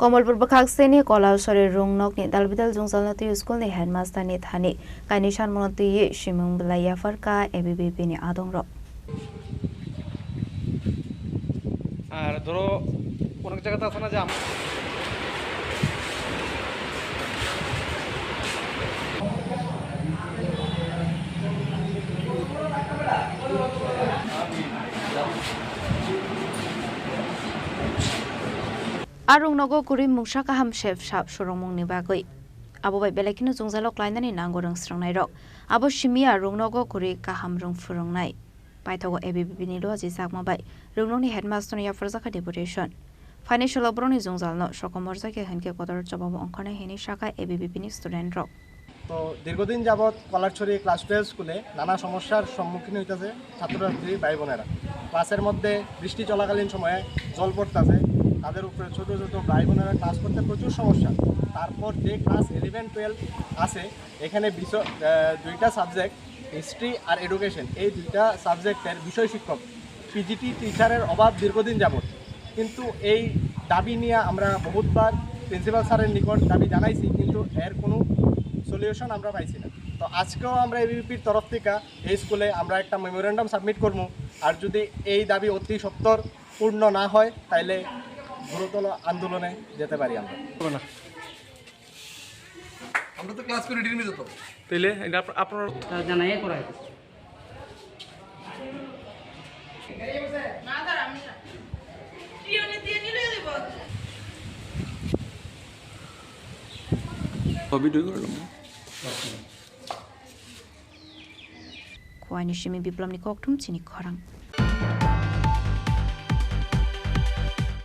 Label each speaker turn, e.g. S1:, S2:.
S1: कमलपुर बखाक्सेनि कलासरे रुंनकनि दालबिदाल जुंजालनति स्कुलनि हेडमास्टारनि थानि काइनि सानमनति सिमुं बिलाया फरका एबिबिपिनि आदंर
S2: আর ধরো অনেক জায়গাতে আছে না যে
S1: Arungnogo kuri mungsa kaham chef shap surongmungni bagui abo bai belekino jungjalok lainani nango rongsrangnai rok abo simia rungnogo kuri kaham rung furongnai paithogo ABBP ni loji sakma bai rungnokni headmaster ni yafarjaka deputation financial obroni jungjalno sokomorjake hanke kodor jobabo onkone heni shaka ABBP ni student rok
S3: তো দীর্ঘদিন যাবত কলারছড়ি class 12 স্কুলে নানা সমস্যার সম্মুখীন হইতেছে ছাত্রছাত্রী ভাই বোনেরা ক্লাসের মধ্যে বৃষ্টি চলাকালীন সময়ে জল পড়তেছে তাদের উপরে ছোট ছোট ভাই বোনেরা ক্লাস করতে প্রচুর সমস্যা তারপর যে ক্লাস 11-12 আছে এখানে দুইটা সাবজেক্ট হিস্ট্রি আর এডুকেশন এই দুইটা সাবজেক্টের বিষয় শিক্ষক পিজিটি টিচারের অভাব দীর্ঘদিন যাবত কিন্তু এই দাবি নিয়ে আমরা বহুতবার প্রিন্সিপাল স্যারের নিকট দাবি জানাইছি কিন্তু এর কোনো সলিউশন আমরা পাইছি না তো আজকেও আমরা এবিপির তরফ থেকে এই স্কুলে আমরা একটা মেমোরেন্ডাম সাবমিট করবো আর যদি এই দাবি অতি সত্বর পূর্ণ না হয় তাহলে গুরুতর আন্দোলনে যেতে পারি
S2: আমরা তো ক্লাস করে ডিগ্রি দিত তাইলে এটা আপনারা
S4: জানাই করাই
S2: ভিডিও করলাম
S1: Kuani shimi biplom ni koktum chini khorang